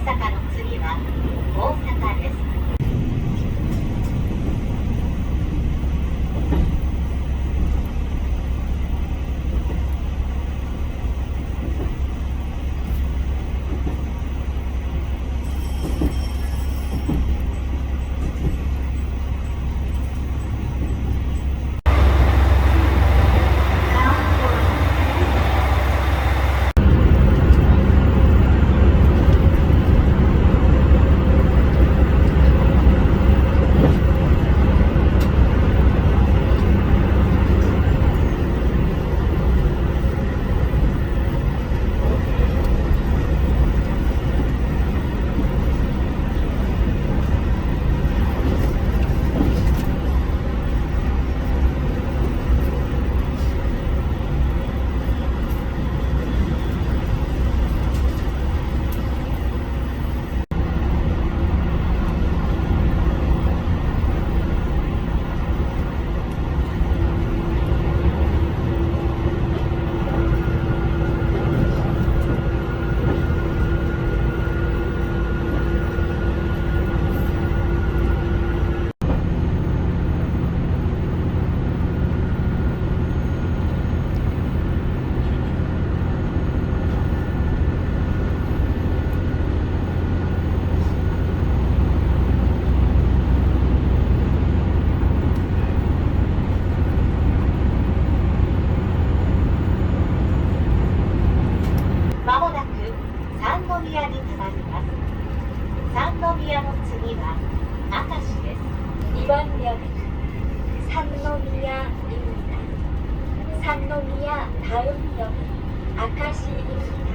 阪の次は大阪です。まもなく三宮に停まります。三宮の次は明石です。이번 역은 산노미야입니다. 산노미야 다음 역은 아카시입니다.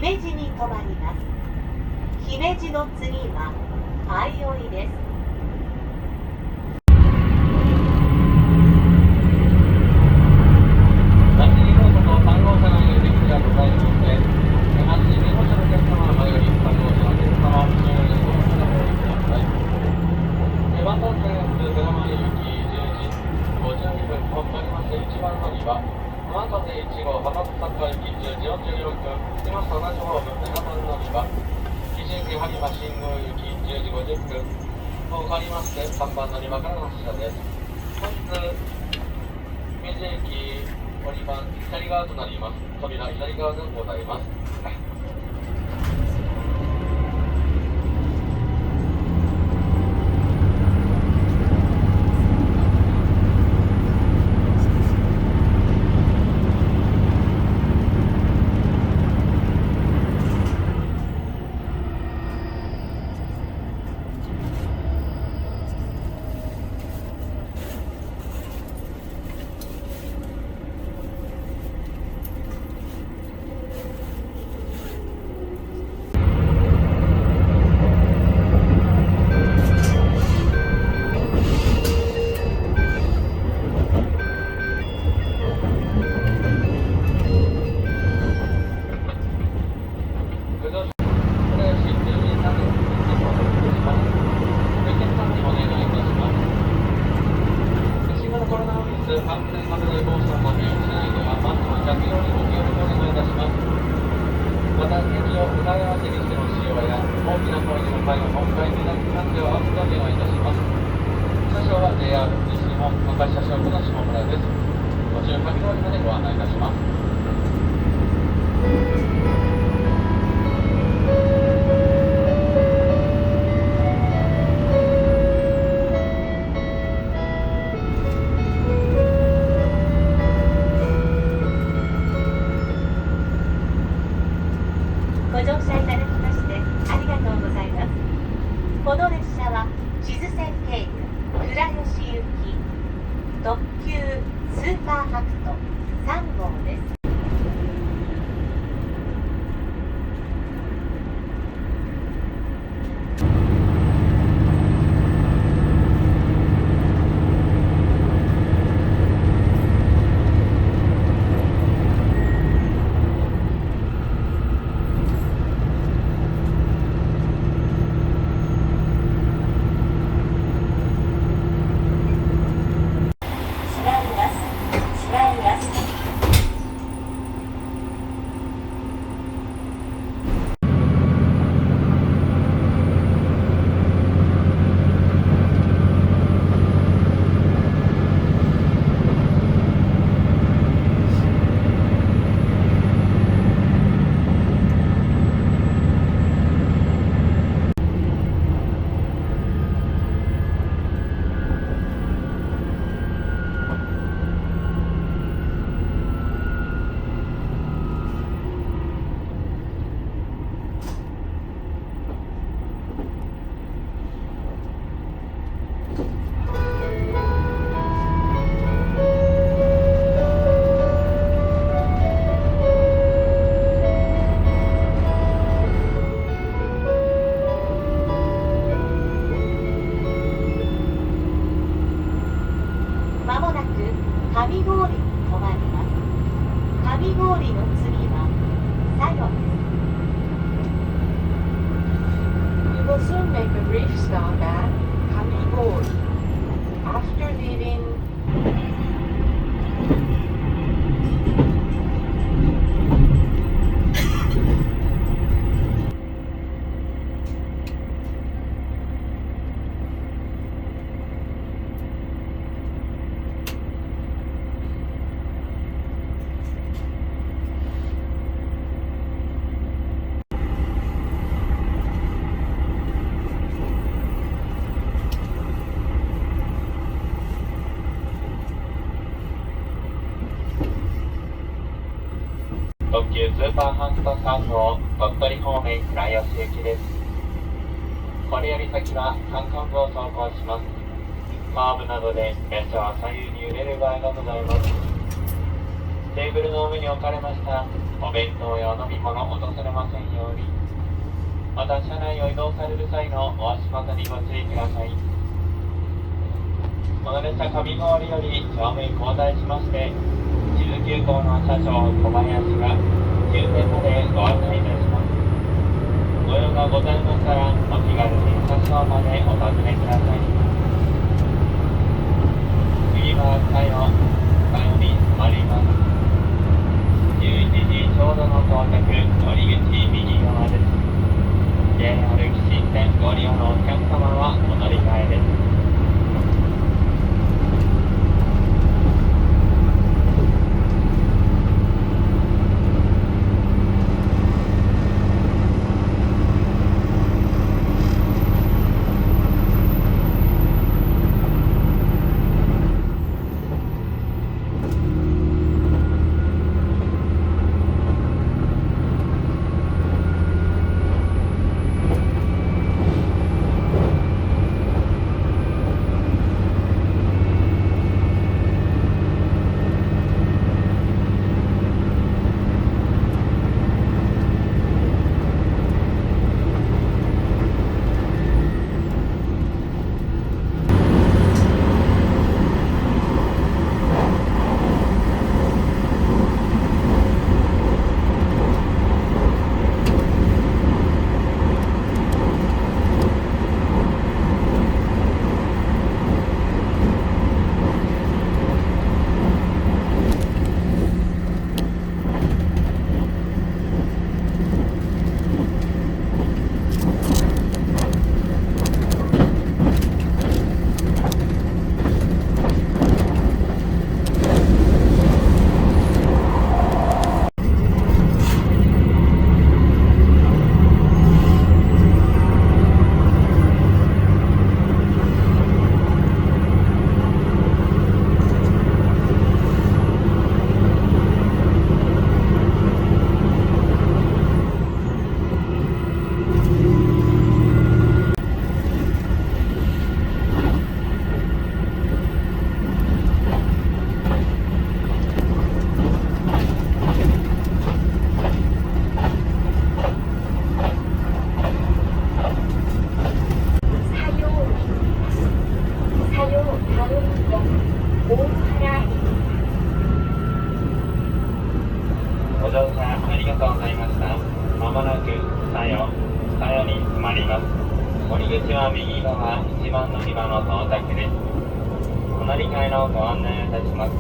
姫路に停まります。姫路の次は相生です。立ち入りの外3号車の入り口がございまして、発進2号車のお客様はより3号車のお客様は後ろより5号車の方にください。番号線寺前行き10時52分となりまして1番乗りは浜風1号浜松坂行き10時44分着きました同じホーム7番乗りは基準木播磨信号行き10時50分と変わりまして3番乗り場からの発車です。本日姫路駅降り場左側となります。扉左側でございます。ご乗車いただきましてありがとうございます。この列車は智頭線経由倉吉行き特急スーパーハクト3号です。まもなく上郡に停まります。上郡の次は佐渡です。You will soon make a brief stop at Kamigori. After leaving特急スーパーハント3号鳥取方面倉吉行きです。これより先は山間部を走行します。カーブなどで列車は左右に揺れる場合がございます。テーブルの上に置かれましたお弁当やお飲み物を落とされませんように。また車内を移動される際のお足元にご注意ください。この列車上郡より乗務員交代しまして、智頭急行の車長小林が終点までご案内いたします。ご用がございましたら、お気軽に車掌までお尋ねください。次はかよに止まります。11時ちょうどの到着、乗り口右側です。JR 紀信線ご利用のお客様はお乗り換えです。ご乗車ありがとうございました。まもなくさよに止まります。降り口は右側1番乗り場の到着です。お乗り換えのご案内をいたします。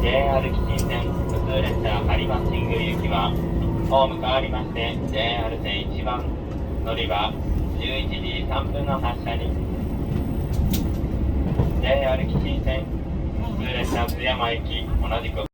JR 紀信線普通列車有馬新宮行きはホーム変わりまして JR 線1番乗り場11時3分の発車に。 JR 紀信線普通列車津山行き同じく